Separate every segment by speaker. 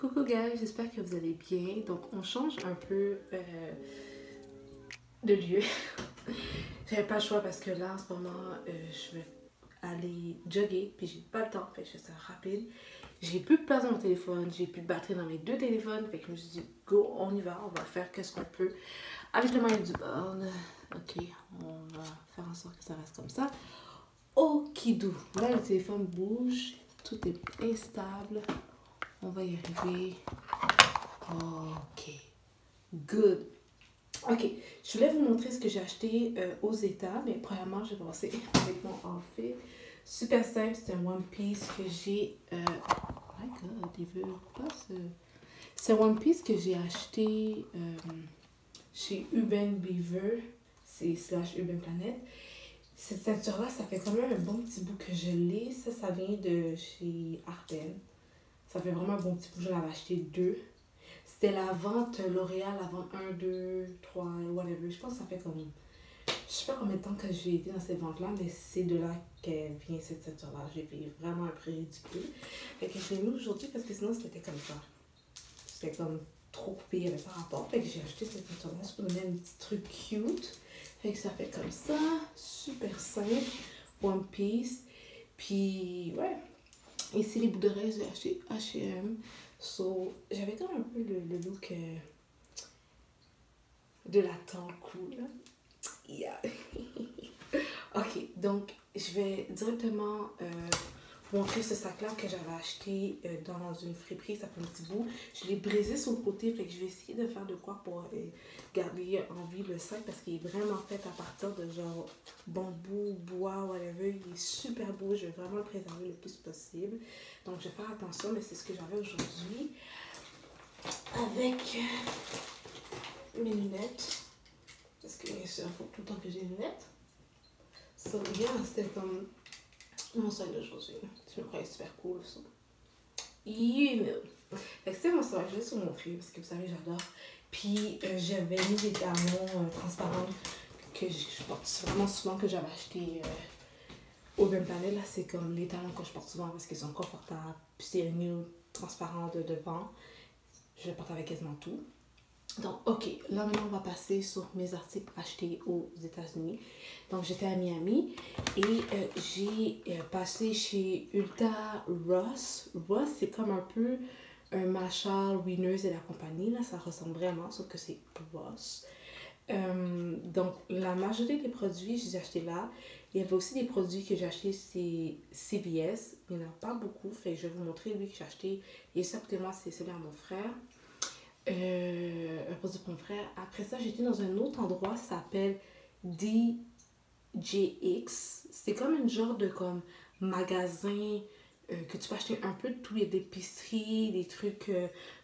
Speaker 1: Coucou guys, j'espère que vous allez bien. Donc on change un peu de lieu. J'avais pas le choix parce que là en ce moment je vais aller jogger puis j'ai pas le temps, fait que je fais ça rapide. J'ai plus de place dans mon téléphone, j'ai plus de batterie dans mes deux téléphones, fait que je me suis dit go, on y va, on va faire qu'est-ce qu'on peut avec le moyen du bord. Ok, on va faire en sorte que ça reste comme ça. Okidou, là le téléphone bouge, tout est instable. On va y arriver. Ok. Good. Ok. Je voulais vous montrer ce que j'ai acheté aux États, mais premièrement, je vais commencer avec mon outfit. Super simple, c'est un One Piece que j'ai... Oh my God, il veut pas se... C'est un One Piece que j'ai acheté chez Urban Beaver. C'est slash Urban Planet. Cette ceinture-là, ça fait quand même un bon petit bout que je l'ai. Ça vient de chez Arden. Ça fait vraiment un bon petit bout. J'en avais acheté deux. C'était la vente L'Oréal, la vente 1, 2, 3, whatever. Je pense que ça fait comme... Je sais pas combien de temps que j'ai été dans cette vente-là, mais c'est de là qu'elle vient cette ceinture-là. J'ai payé vraiment un prix ridicule. Fait que je l'ai mis aujourd'hui parce que sinon c'était comme ça. C'était comme trop coupé, il n'y avait pas rapport. Fait que j'ai acheté cette ceinture-là. C'est pour donner un petit truc cute. Fait que ça fait comme ça. Super simple. One Piece. Puis, ouais. Ici, les bouts d'oreilles, j'ai acheté H&M. So, j'avais quand même un peu le look de la temps cool. Yeah. Ok, donc je vais directement vous montrer ce sac-là que j'avais acheté dans une friperie, ça fait un petit bout. Je l'ai brisé sur le côté, fait que je vais essayer de faire de quoi pour garder en vie le sac parce qu'il est vraiment fait à partir de genre bambou, bois, whatever. Il est super beau, je vais vraiment le préserver le plus possible. Donc je vais faire attention, mais c'est ce que j'avais aujourd'hui. Avec mes lunettes. Parce que bien sûr, il faut tout le temps que j'ai des lunettes. Ça, regarde, c'était comme mon sac d'aujourd'hui. Je me croyais super cool, ça. You know. Fait que c'était mon sac, je vais vous montrer parce que vous savez, j'adore. Puis j'avais mis des talons transparents que je porte vraiment souvent, que j'avais acheté au Urban Planet. Là, c'est comme les talons que je porte souvent parce qu'ils sont confortables. Puis c'est un nude transparent de devant. Je le porte avec quasiment tout. Donc, ok, là maintenant on va passer sur mes articles achetés aux États-Unis. Donc, j'étais à Miami et j'ai passé chez Ulta Ross. Ross, c'est comme un peu un Marshall, Winners et la compagnie. Là, ça ressemble vraiment, sauf que c'est Ross. Donc, la majorité des produits, je les ai achetés là. Il y avait aussi des produits que j'ai achetés chez CVS. Il n'y en a pas beaucoup, fait que je vais vous montrer lui que j'ai acheté. Et certainement, c'est celui à mon frère. Un produit pour mon frère. Après ça, j'étais dans un autre endroit, ça s'appelle DJX. C'est comme une genre de comme magasin que tu peux acheter un peu de tout. Il y a des épiceries, des trucs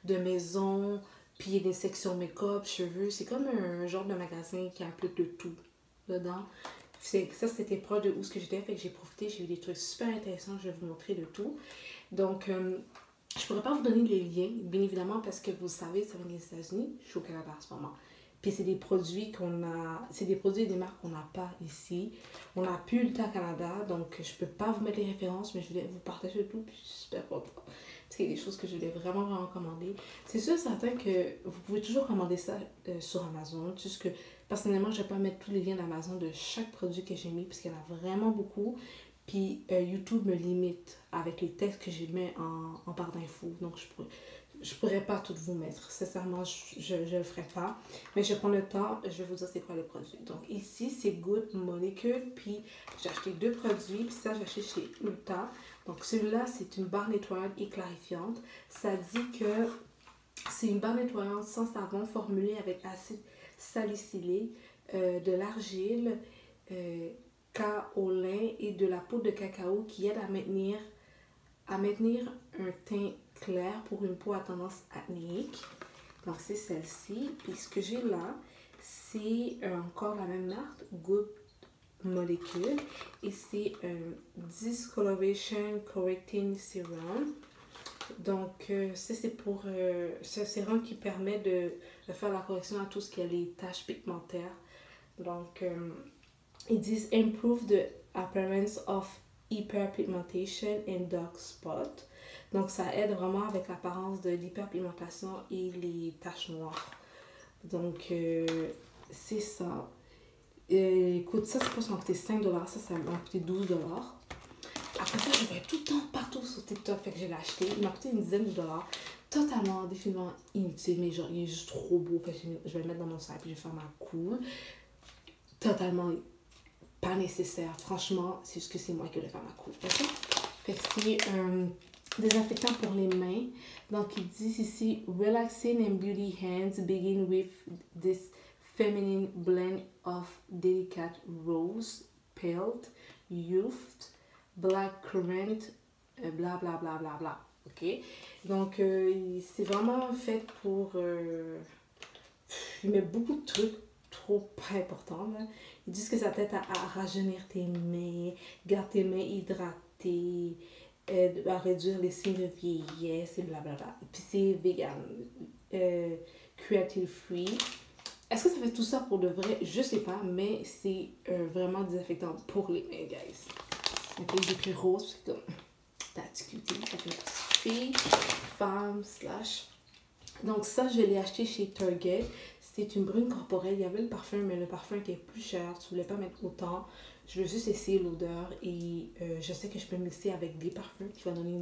Speaker 1: de maison, puis il y a des sections make-up, cheveux. C'est comme un genre de magasin qui a un peu de tout dedans. Ça, c'était proche de où ce que j'étais, fait que j'ai profité, j'ai eu des trucs super intéressants, je vais vous montrer de tout. Donc, je ne pourrais pas vous donner les liens, bien évidemment, parce que vous savez, ça vient des États-Unis, je suis au Canada en ce moment. Puis c'est des produits qu'on a, c'est des produits et des marques qu'on n'a pas ici. On n'a plus le temps au Canada, donc je ne peux pas vous mettre les références, mais je voulais vous partager tout, puis je suis super contente. Parce qu'il y a des choses que je voulais vraiment commander. C'est sûr, certain que vous pouvez toujours commander ça sur Amazon. Juste que personnellement, je ne vais pas mettre tous les liens d'Amazon de chaque produit que j'ai mis, parce qu'il y en a vraiment beaucoup. Puis YouTube me limite avec les textes que j'ai mis en barre d'infos. Donc je pourrais pas tout vous mettre. Sincèrement, je le ferai pas. Mais je prends le temps, je vais vous dire c'est quoi les produits. Donc ici, c'est Good Molecule. Puis j'ai acheté deux produits. Puis ça, j'ai acheté chez Ulta. Donc celui-là, c'est une barre nettoyante et clarifiante. Ça dit que c'est une barre nettoyante sans savon formulée avec acide salicylé, de l'argile, kaolin et de la poudre de cacao qui aide à maintenir un teint clair pour une peau à tendance acnéique. Donc c'est celle-ci. Puis ce que j'ai là, c'est encore la même marque, Good Molecule. Et c'est un Discoloration Correcting Serum. Donc, ça, c'est pour ce sérum qui permet de faire la correction à tout ce qui est les taches pigmentaires. Donc, ils disent improve the appearance of hyperpigmentation and dark spot. Donc, ça aide vraiment avec l'apparence de l'hyperpigmentation et les taches noires. Donc, c'est ça. Écoute, ça, je pense que ça m'a coûté 5$. Ça m'a coûté 12$. Après ça, je vais tout le temps partout sur TikTok. Fait que je l'ai acheté. Il m'a coûté une dizaine de dollars. Totalement, définitivement inutile. Mais genre, il est juste trop beau. Fait que je vais le mettre dans mon sac. Puis je vais faire ma cool. Totalement pas nécessaire. Franchement, c'est juste que c'est moi qui vais faire ma cool. Ok? Fait que c'est désinfectant pour les mains. Donc, ils disent ici, Relaxing and Beauty Hands begin with this feminine blend of delicate rose, pale, youth, black currant, bla bla bla bla bla. Ok? Donc, c'est vraiment fait pour... il met beaucoup de trucs trop pas importants. Là. Ils disent que ça t'aide à rajeunir tes mains, garder tes mains hydratées, à réduire les signes de vieillesse et blablabla. Puis c'est vegan, cruelty free. Est-ce que ça fait tout ça pour de vrai? Je sais pas, mais c'est vraiment désinfectant pour les mains, guys. Ok, j'ai pris rose, c'est comme that's cute, ça fait une petite fille, femme, slash. Donc ça, je l'ai acheté chez Target. C'est une brune corporelle. Il y avait le parfum, mais le parfum était plus cher. Tu voulais pas mettre autant. Je veux juste essayer l'odeur et je sais que je peux mixer avec des parfums qui va donner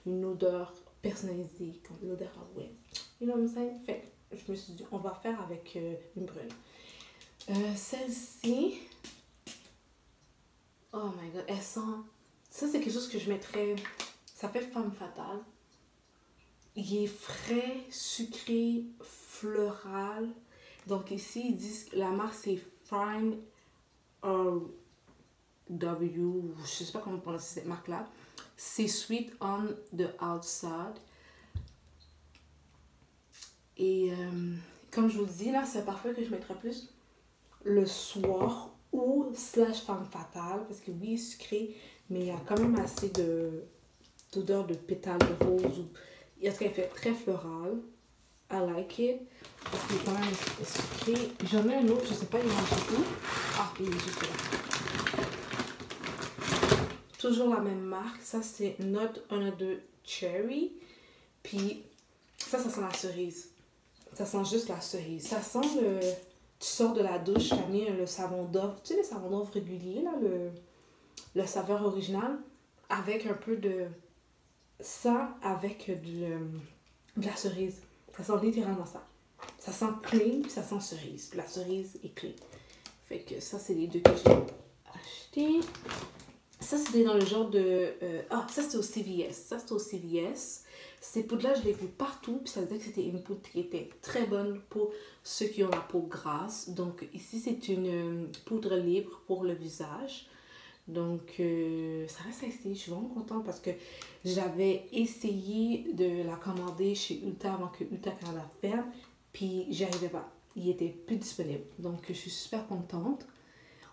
Speaker 1: une odeur personnalisée, comme l'odeur à ouais. You know what I'm saying? Fait je me suis dit, on va faire avec une brune. Celle-ci, oh my god, elle sent... Ça, c'est quelque chose que je mettrais... Ça fait femme fatale. Il est frais, sucré, floral. Donc ici, ils disent que la marque, c'est Fine W, je sais pas comment prononcer cette marque-là. C'est sweet on the outside. Et comme je vous dis, là, c'est parfait que je mettrais plus le soir ou slash femme fatale. Parce que oui, sucré, mais il y a quand même assez d'odeur de pétales de rose. En tout cas, il fait très floral. I like it. Parce qu'il est quand même sucré. J'en ai un autre, je sais pas, il est rendu où. Ah, il est juste là. Toujours la même marque. Ça, c'est Not Another Cherry. Puis, ça sent la cerise. Ça sent juste la cerise. Ça sent le... Tu sors de la douche, tu as mis le savon d'oeuvre. Tu sais, le savon d'oeuvre régulier, là, le saveur original. Avec un peu de... Ça, avec de la cerise. Ça sent littéralement ça. Ça sent clean, puis ça sent cerise. La cerise est clean. Fait que ça, c'est les deux que j'ai achetés. Ça, c'était dans le genre de... ça, c'était au CVS. Ça, c'était au CVS. Ces poudres-là, je les ai vues partout. Puis ça disait que c'était une poudre qui était très bonne pour ceux qui ont la peau grasse. Donc, ici, c'est une poudre libre pour le visage. Donc, ça reste à essayer. Je suis vraiment contente parce que j'avais essayé de la commander chez Ulta avant que Ulta Canada ferme. Puis, j'y arrivais pas. Il était plus disponible. Donc, je suis super contente.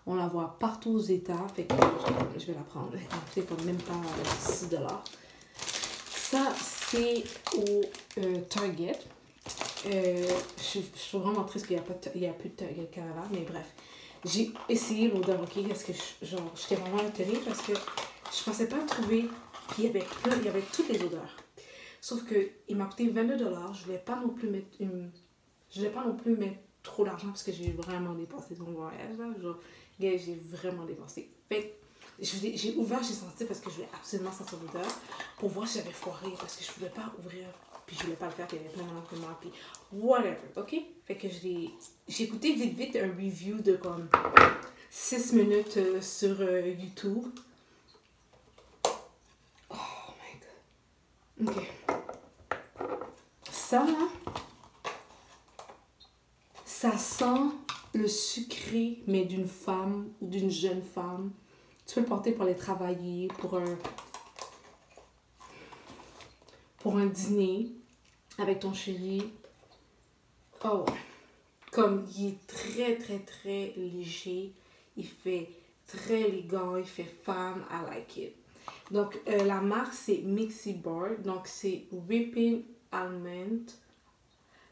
Speaker 1: On la voit partout aux États. Fait que je vais la prendre. C'est comme même pas 6$. Ça, c'est au Target. Je suis vraiment triste qu'il n'y a plus de Target Canada. Mais bref. J'ai essayé l'odeur, ok? Parce que j'étais vraiment étonnée parce que je pensais pas le trouver. Puis il y avait toutes les odeurs. Sauf que il m'a coûté 22$. Je voulais pas non plus mettre trop d'argent parce que j'ai vraiment dépensé dans le voyage. Là. Genre, j'ai vraiment dépensé. Fait j'ai ouvert, j'ai senti parce que je voulais absolument sentir l'odeur pour voir si j'avais foiré parce que je pouvais pas ouvrir. Puis je voulais pas le faire, puis il y avait plein de gens comme moi, puis whatever, ok? Fait que j'ai écouté vite un review de comme 6 minutes sur YouTube. Oh my god. Ok. Ça là, ça sent le sucré, mais d'une femme ou d'une jeune femme. Tu peux le porter pour aller travailler, pour un dîner avec ton chéri. Oh ouais. Comme il est très léger. Il fait très élégant. Il fait femme. I like it. Donc la marque c'est Mixi Bar. Donc c'est Whipping Almond.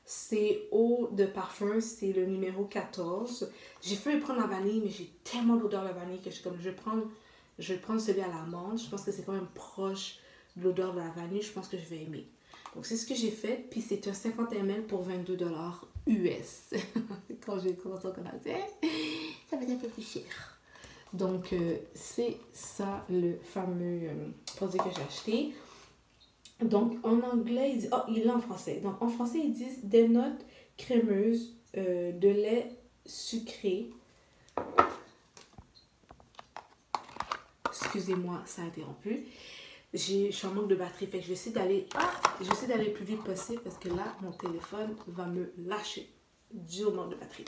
Speaker 1: C'est eau de parfum. C'est le numéro 14. J'ai failli prendre la vanille. Mais j'ai tellement d'odeur de vanille que je vais prendre celui à l'amande. Je pense que c'est quand même proche l'odeur de la vanille, je pense que je vais aimer. Donc, c'est ce que j'ai fait. Puis, c'est un 50 ml pour 22 $ US. Quand j'ai commencé à connaître, ça va être un peu plus cher. Donc, c'est ça le fameux produit que j'ai acheté. Donc, en anglais, ils disent... Oh, il est en français. Donc, en français, ils disent des notes crémeuses de lait sucré. Excusez-moi, ça a interrompu. Je suis en manque de batterie, fait que je vais essayer d'aller le plus vite possible parce que là, mon téléphone va me lâcher dû au manque de batterie.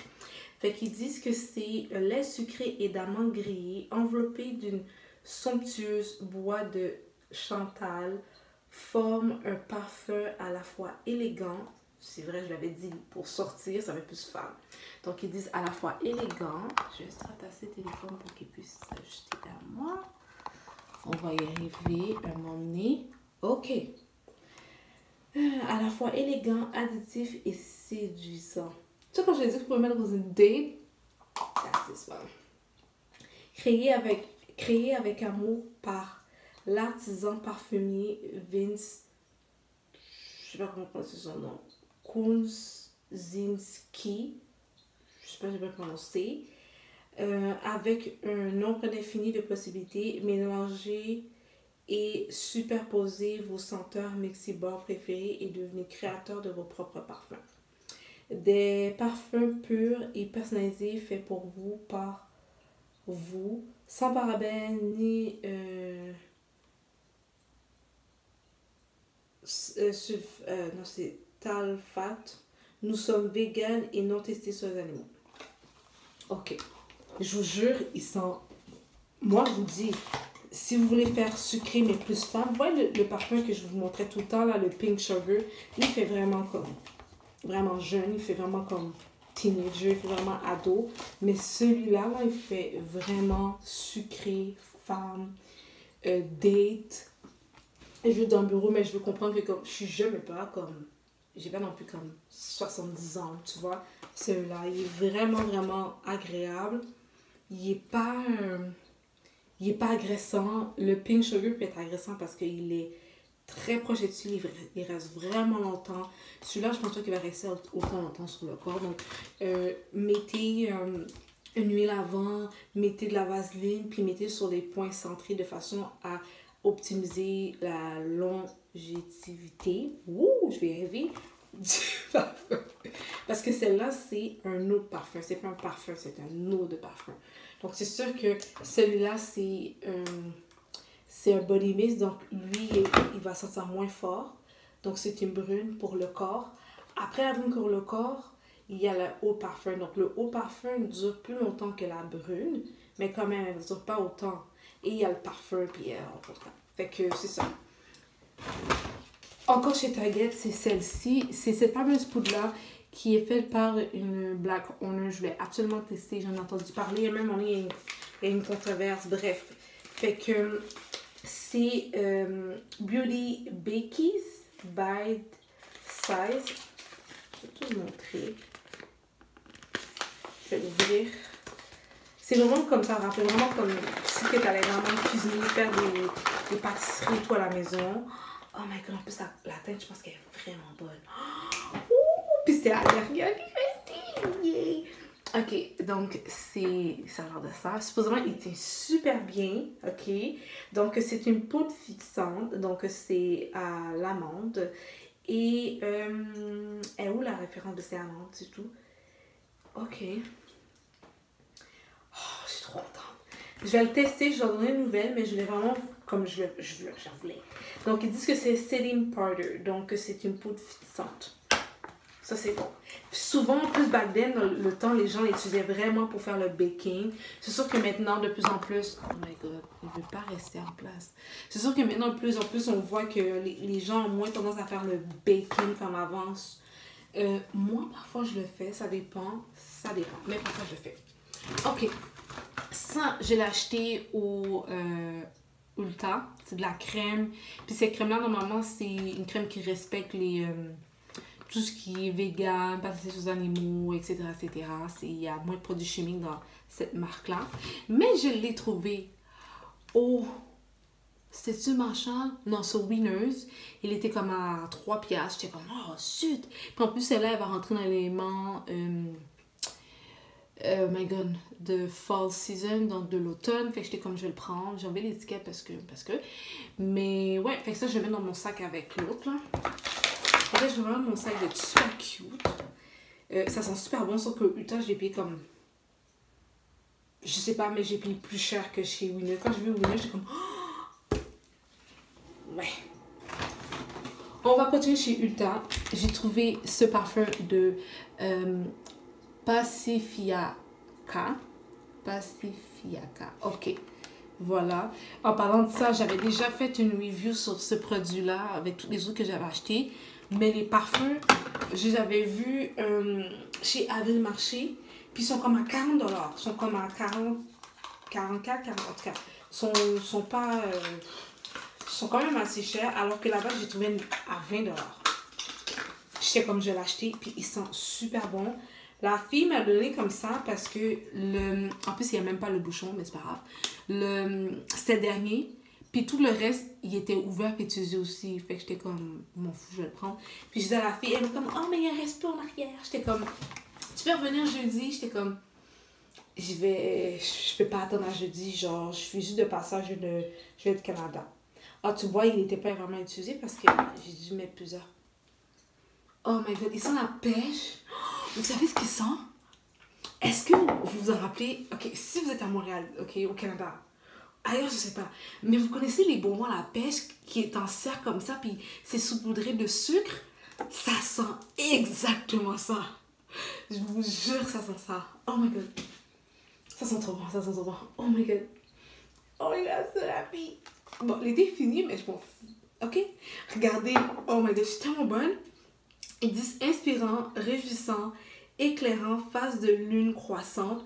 Speaker 1: Fait qu'ils disent que c'est un lait sucré et d'amandes grillées enveloppé d'une somptueuse bois de chantal, forme un parfum à la fois élégant, c'est vrai, je l'avais dit, pour sortir, ça va être plus femme. Donc, ils disent à la fois élégant. Je vais juste ratasser le téléphone pour qu'il puisse s'ajuster à moi. On va y arriver un moment donné. OK. À la fois élégant, additif et séduisant. Tu sais, quand je l'ai dit que je pouvais mettre dans une date, that's this one. Créé avec amour par l'artisan parfumier Vince, je sais pas comment prononcer son nom, Kunzinski, je sais pas si je peux prononcer, avec un nombre indéfini de possibilités, mélangez et superposez vos senteurs mixibores préférés et devenez créateur de vos propres parfums. Des parfums purs et personnalisés faits pour vous, par vous, sans parabènes ni non, c'est talfate. Nous sommes véganes et non testés sur les animaux. Ok. Je vous jure, ils sont... Moi, je vous dis, si vous voulez faire sucré mais plus femme, vous voyez le parfum que je vous montrais tout le temps, là, le Pink Sugar, il fait vraiment comme... Vraiment jeune, il fait vraiment comme teenager, il fait vraiment ado. Mais celui-là, là, il fait vraiment sucré, femme, date. Je vais dans le bureau, mais je veux comprendre que comme je suis jeune, mais pas comme... J'ai pas non plus comme 70 ans, tu vois. Celui-là, il est vraiment, vraiment agréable. Il est pas agressant. Le Pink Sugar peut être agressant parce qu'il est très projectile. Il reste vraiment longtemps. Celui-là, je pense pas qu'il va rester autant longtemps sur le corps. Donc, mettez une huile avant, mettez de la vaseline, puis mettez sur les points centrés de façon à optimiser la longévité. Ouh, je vais y arriver. Du parfum. Parce que celle-là, c'est un autre parfum. C'est pas un parfum, c'est un autre parfum. Donc, c'est sûr que celui-là, c'est un body mist. Donc, lui, il va sentir moins fort. Donc, c'est une brune pour le corps. Après la brune pour le corps, il y a le haut parfum. Donc, le haut parfum dure plus longtemps que la brune. Mais quand même, elle ne dure pas autant. Et il y a le parfum, puis fait que c'est ça. Encore chez Target, c'est celle-ci. C'est cette fameuse poudre-là qui est faite par une Black Owner. Je voulais absolument tester. J'en ai entendu parler. Même il y a une controverse. Bref. Fait que c'est Beauty Bakies by Size. Je vais tout vous montrer. Je vais l'ouvrir. C'est vraiment comme ça, rappelle vraiment comme si tu allais vraiment cuisiner, faire des pâtisseries et tout à la maison. Oh my god, en plus la teinte, je pense qu'elle est vraiment bonne. Ouh, puis c'était la dernière qui fait ok, donc ça a l'air de ça. Supposément, il tient super bien, ok. Donc, c'est une poudre fixante, donc c'est à l'amande. Et, est où la référence de ces amandes, c'est tout? Ok. Oh, je suis trop contente. Je vais le tester, je vais donner une nouvelle, mais je l'ai vraiment comme j'en voulais. Donc, ils disent que c'est setting powder, donc c'est une poudre fixante. Ça, c'est bon. Puis souvent, en plus, back then, dans le temps, les gens l'utilisaient vraiment pour faire le baking. C'est sûr que maintenant, de plus en plus... Oh my god, il ne veut pas rester en place. C'est sûr que maintenant, de plus en plus, on voit que les gens ont moins tendance à faire le baking comme avant. Moi, parfois, je le fais. Ça dépend. Ça dépend. Mais parfois, je le fais. OK. Ça, je l'ai acheté au Ulta. C'est de la crème. Puis cette crème-là, normalement, c'est une crème qui respecte tout ce qui est vegan, pâtisserie sur animaux, etc., etc. Il y a moins de produits chimiques dans cette marque-là. Mais je l'ai trouvé au C'était-tu Marshall? Non, c'est Winners. Il était comme à 3 piastres. J'étais comme, oh, zut! Puis en plus, celle-là, elle va rentrer dans l'élément, oh my god, de fall season, donc de l'automne. Fait que j'étais comme, je vais le prendre. J'ai enlevé l'étiquette parce que. Mais ouais, fait que ça, je le mets dans mon sac avec l'autre, là. En fait, je vais mettre mon sac de super cute. Ça sent super bon, sauf que Ulta, je l'ai payé comme. Je sais pas, mais j'ai payé plus cher que chez Winners. Quand j'ai vu Winners, j'étais comme. Ouais. On va continuer chez Ulta. J'ai trouvé ce parfum de Pacifica. Pacifica. Ok. Voilà. En parlant de ça, j'avais déjà fait une review sur ce produit-là avec tous les autres que j'avais achetés. Mais les parfums, je les avais vus chez Avril Marché. Puis ils sont comme à 40 $. Ils sont comme à 40, 44, 40 en tout cas. Ils sont pas... sont quand même assez chers, alors que là-bas, j'ai trouvé à 20 $. J'étais comme, je l'ai acheté, puis ils sont super bons. La fille m'a donné comme ça parce que le... En plus, il n'y a même pas le bouchon, mais c'est pas grave. C'était le dernier, puis tout le reste, il était ouvert et utilisé aussi. Fait que j'étais comme, m'en fous, je vais le prendre. Puis je disais à la fille, elle m'a comme, oh, mais il y a un reste en arrière. J'étais comme, tu peux revenir jeudi? J'étais comme, je peux pas attendre à jeudi, genre, je suis juste de passage, je vais du Canada. Ah, tu vois, il n'était pas vraiment utilisé parce que j'ai dû mettre plusieurs. Oh my god, il sent la pêche. Vous savez ce qu'il sent? Est-ce que vous vous en rappelez? Ok, si vous êtes à Montréal, ok, au Canada, ailleurs, je sais pas. Mais vous connaissez les bonbons à la pêche qui est en cercle comme ça, puis c'est saupoudré de sucre? Ça sent exactement ça. Je vous jure que ça sent ça. Oh my god. Ça sent trop bon, ça sent trop bon. Oh my god. Oh my god, c'est la vie. Bon, l'été est fini, mais je m'en fous. Ok? Regardez. Oh my god, je suis tellement bonne. Ils disent inspirant, réjouissant, éclairant, face de lune croissante.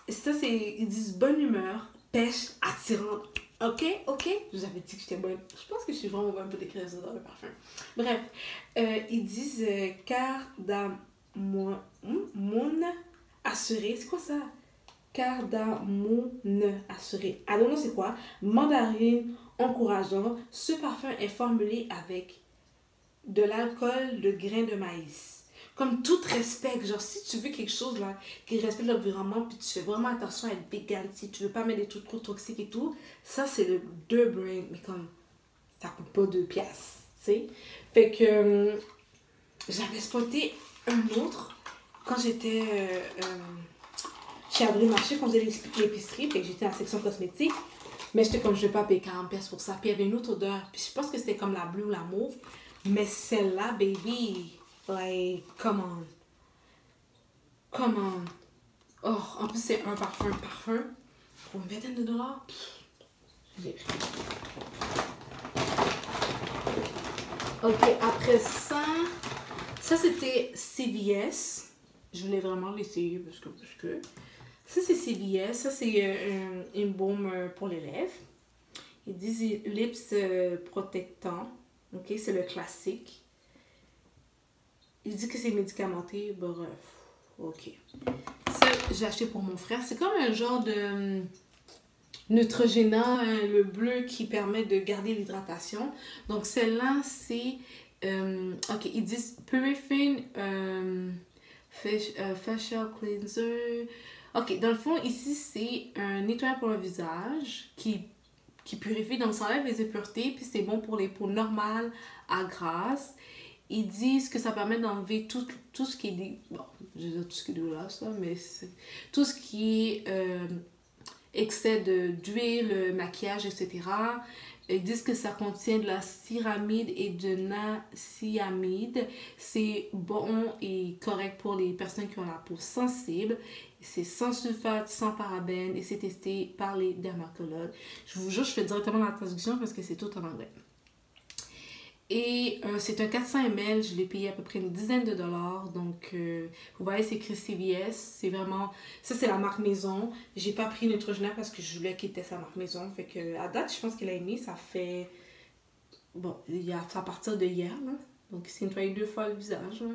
Speaker 1: Ça, c'est. Ils disent bonne humeur, pêche, attirante. Ok? Ok? Je vous avais dit que j'étais bonne. Je pense que je suis vraiment bonne pour décrire ça dans le parfum. Bref. Ils disent cardamone assuré. C'est quoi ça? Cardamone assuré. Alors, non, c'est quoi? Mandarine encourageant. Ce parfum est formulé avec de l'alcool de grains de maïs. Comme tout respect. Genre, si tu veux quelque chose là qui respecte l'environnement, puis tu fais vraiment attention à être vegan, si tu veux pas mettre des trucs trop toxiques et tout, ça c'est le 2 brain. Mais comme, ça coûte pas 2 piastres. Tu sais? Fait que j'avais spoté un autre quand j'étais. Chez Avril Marché, quand j'ai l'épicerie, puis j'étais à la section cosmétique. Mais j'étais comme, je vais pas payer 40 pièces pour ça. Puis il y avait une autre odeur. Puis je pense que c'était comme la bleue ou la mauve. Mais celle-là, baby, like, come on. Come on. Oh, en plus, c'est un parfum. Pour une vingtaine de dollars. J'ai pris. Ok, après ça, c'était CVS. Je voulais vraiment l'essayer parce que... Ça, c'est CVS. Ça, c'est une baume pour les lèvres. Ils disent Lips protectant. Ok, c'est le classique. Ils disent que c'est médicamenté. Bref, ok. Ça, j'ai acheté pour mon frère. C'est comme un genre de Neutrogena, le bleu qui permet de garder l'hydratation. Donc, celle-là, c'est... ok, ils disent Purifying Facial Cleanser. Ok, dans le fond, ici, c'est un nettoyant pour le visage qui purifie, donc ça enlève les impuretés, puis c'est bon pour les peaux normales à grasses. Ils disent que ça permet d'enlever tout ce qui est... Bon, je veux dire tout ce qui est dégueulasse, là, mais tout ce qui est excès d'huile, maquillage, etc. Ils disent que ça contient de la céramide et de niacinamide. C'est bon et correct pour les personnes qui ont la peau sensible. C'est sans sulfate, sans parabènes et c'est testé par les dermatologues. Je vous jure, je fais directement la traduction parce que c'est tout en anglais. Et c'est un 400 ml, je l'ai payé à peu près une dizaine de dollars. Donc, vous voyez, c'est écrit CVS. C'est vraiment... Ça, c'est la marque maison. J'ai pas pris Neutrogena parce que je voulais qu'il était sa marque maison. Fait que, à date, je pense qu'il a aimé. Ça fait... Bon, c'est à partir de hier, là. Donc, il s'est nettoyé 2 fois le visage, là.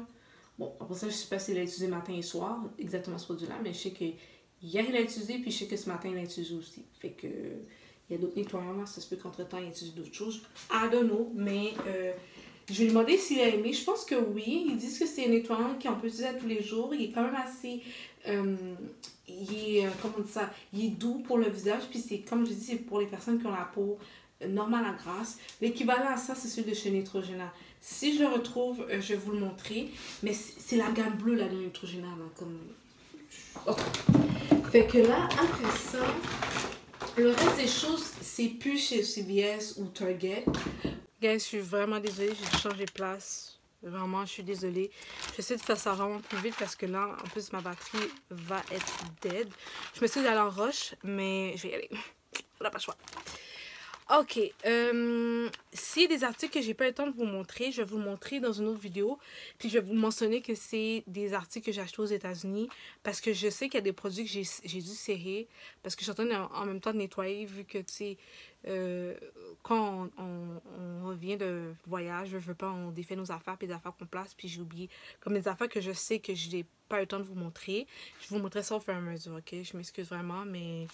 Speaker 1: Bon, après ça, je sais pas s'il l'a utilisé matin et soir, exactement ce produit-là. Mais je sais que hier, il l'a utilisé. Puis, je sais que ce matin, il l'a utilisé aussi. Fait que... il y a d'autres nettoyants, là, ça se peut qu'entre-temps, il utilise d'autres choses. I don't know, mais je vais lui demander s'il a aimé. Je pense que oui. Ils disent que c'est un nettoyant qu'on peut utiliser à tous les jours. Il est quand même assez... comment on dit ça? Il est doux pour le visage. Puis c'est, comme je dis, c'est pour les personnes qui ont la peau normale à grasse. L'équivalent à ça, c'est celui de chez Neutrogena. Si je le retrouve, je vais vous le montrer. Mais c'est la gamme bleue, là, de Neutrogena, là, comme... Okay. Fait que là, après ça, le reste des choses, c'est plus chez CVS ou Target. Guys, je suis vraiment désolée, j'ai dû changer de place. Vraiment, je suis désolée. J'essaie de faire ça vraiment plus vite parce que là, en plus, ma batterie va être dead. Je me suis d'aller en rush, mais je vais y aller. On n'a pas le choix. Ok, s'il y a des articles que j'ai pas eu le temps de vous montrer, je vais vous le montrer dans une autre vidéo. Puis je vais vous mentionner que c'est des articles que j'ai achetés aux États-Unis parce que je sais qu'il y a des produits que j'ai dû serrer parce que je suis en train en même temps de nettoyer vu que, tu sais, quand on revient de voyage, je veux pas, on défait nos affaires puis des affaires qu'on place puis j'ai oublié. Comme des affaires que je sais que je n'ai pas eu le temps de vous montrer. Je vous montrerai ça au fur et à mesure, ok? Je m'excuse vraiment, mais...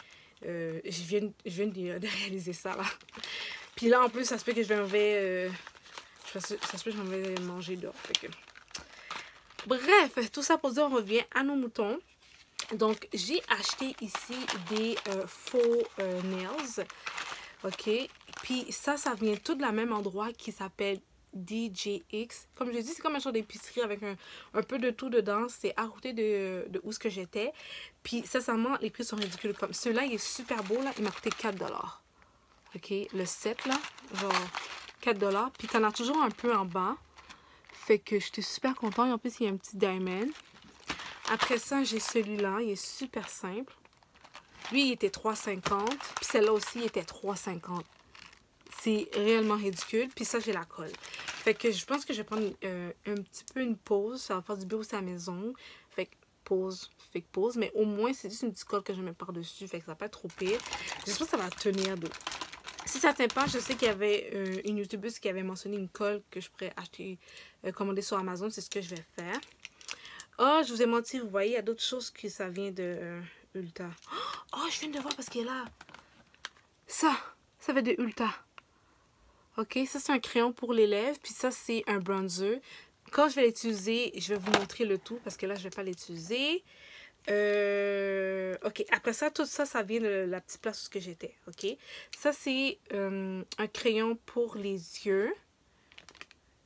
Speaker 1: je viens de réaliser ça là. Puis là en plus ça se peut que je vais ça se peut que je vais manger dehors. Que... Bref, tout ça pour dire on revient à nos moutons. Donc j'ai acheté ici des faux nails. Ok. Puis ça vient tout de la même endroit qui s'appelle DJX. Comme je dis, c'est comme un genre d'épicerie avec un peu de tout dedans. C'est à côté de où ce que j'étais. Puis, sincèrement, les prix sont ridicules. Comme celui-là, il est super beau, là. Il m'a coûté 4 $. OK? Le set, là, genre 4 $. Puis, t'en as toujours un peu en bas. Fait que j'étais super contente. Et en plus, il y a un petit diamond. Après ça, j'ai celui-là. Il est super simple. Lui, il était 3,50. Puis, celle-là aussi, il était 3,50. C'est réellement ridicule. Puis ça, j'ai la colle. Fait que je pense que je vais prendre un petit peu une pause. Ça va faire du bien aussi à la maison. Fait que pause, fake pause. Mais au moins, c'est juste une petite colle que je mets par-dessus. Fait que ça va pas être trop pire. J'espère que ça va tenir d'eau. Si ça ne tient pas, je sais qu'il y avait une youtubeuse qui avait mentionné une colle que je pourrais acheter, commander sur Amazon. C'est ce que je vais faire. Oh, je vous ai menti. Vous voyez, il y a d'autres choses que ça vient de Ulta. Oh, je viens de voir parce qu'il est là. Ça vient de Ulta. Ok, ça c'est un crayon pour les lèvres. Puis ça c'est un bronzer. Quand je vais l'utiliser, je vais vous montrer le tout. Parce que là, je ne vais pas l'utiliser. Ok, après ça, tout ça, ça vient de la petite place où j'étais. Ok, ça c'est un crayon pour les yeux.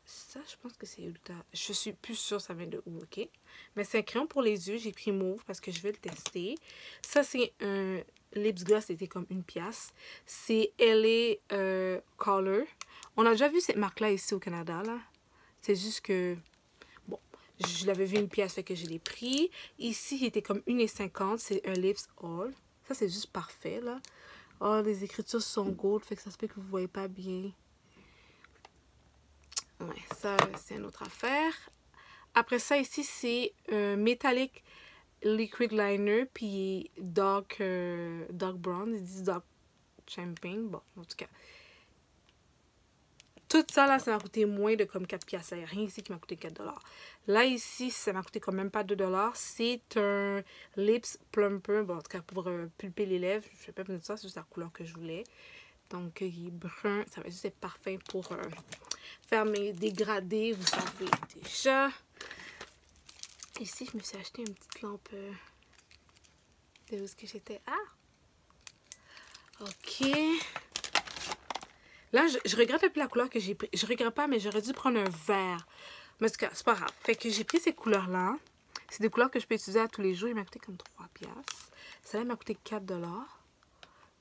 Speaker 1: Ça, je pense que c'est Ulta. Je suis plus sûre ça vient de où, ok? Mais c'est un crayon pour les yeux. J'ai pris mauve parce que je vais le tester. Ça, c'est un lips gloss. C'était comme une pièce. C'est LA Color. On a déjà vu cette marque-là ici au Canada, là. C'est juste que... Bon, je l'avais vu une pièce, fait que je l'ai pris. Ici, il était comme 1,50. C'est un lips all. Ça, c'est juste parfait, là. Oh, les écritures sont gold, fait que ça se peut que vous ne voyez pas bien. Ouais, ça, c'est une autre affaire. Après ça, ici, c'est Metallic Liquid Liner, puis Dark Brown. Ils disent Dark Champagne. Bon, en tout cas. Tout ça, là, ça m'a coûté moins de comme 4 piastres. Il n'y a rien ici qui m'a coûté 4 $. Là, ici, ça m'a coûté quand même pas 2 $. C'est un Lips Plumper. Bon, en tout cas, pour pulper les lèvres. Je ne vais pas mettre ça, c'est juste la couleur que je voulais. Donc, il est brun. Ça va juste être parfait pour faire mes dégradés. Vous savez déjà. Ici, je me suis acheté une petite lampe de où est-ce que j'étais. Ah! Ok. Là, je regrette un peu la couleur que j'ai pris. Je regrette pas, mais j'aurais dû prendre un vert. Mais en tout cas, c'est pas grave. Fait que j'ai pris ces couleurs-là. C'est des couleurs que je peux utiliser à tous les jours. Il m'a coûté comme 3 piastres. Celle-là m'a coûté 4 $.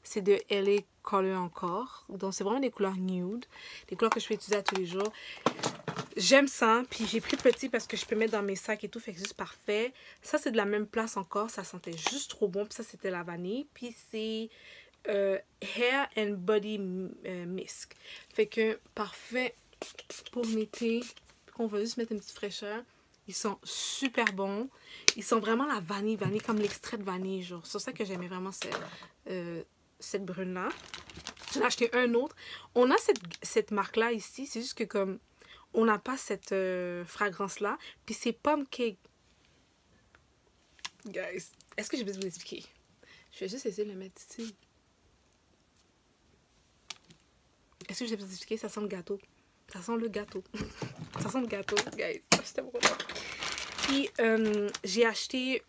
Speaker 1: C'est de LA Color encore. Donc, c'est vraiment des couleurs nude. Des couleurs que je peux utiliser à tous les jours. J'aime ça. Puis, j'ai pris petit parce que je peux mettre dans mes sacs et tout. Fait que c'est juste parfait. Ça, c'est de la même place encore. Ça sentait juste trop bon. Puis ça, c'était la vanille. Puis, c'est Hair and Body Mist. Fait que, parfait pour l'été. On va juste mettre une petite fraîcheur. Ils sont super bons. Ils sont vraiment la vanille, comme l'extrait de vanille. Genre. C'est pour ça que j'aimais vraiment cette brune-là. J'en ai acheté un autre. On a cette marque-là ici. C'est juste que comme on n'a pas cette fragrance-là. Puis c'est Pomme Cake. Guys, est-ce que j'ai besoin de vous expliquer? Je vais juste essayer de le mettre ici. Est-ce que je vais vous expliquer? Ça sent le gâteau. Ça sent le gâteau. Ça sent le gâteau, guys. Je t'aime trop. Puis, j'ai acheté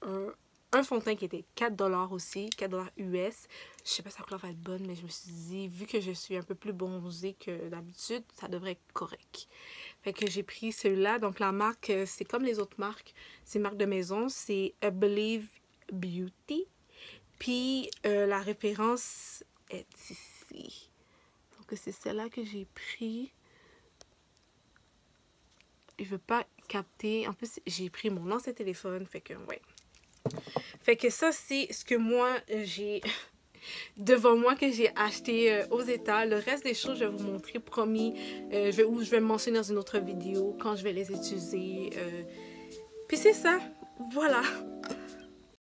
Speaker 1: un fond de teint qui était 4$ aussi, 4$ US. Je sais pas si la couleur va être bonne, mais je me suis dit, vu que je suis un peu plus bronzée que d'habitude, ça devrait être correct. Fait que j'ai pris celui-là. Donc, la marque, c'est comme les autres marques. C'est une marque de maison. C'est A Believe Beauty. Puis, la référence est ici. Donc, c'est celle-là que j'ai pris. Je veux pas capter. En plus, j'ai pris mon ancien téléphone. Fait que, ouais. Fait que ça, c'est ce que moi, j'ai devant moi que j'ai acheté aux États. Le reste des choses, je vais vous montrer, promis. Je vais mentionner dans une autre vidéo quand je vais les utiliser. Puis c'est ça. Voilà.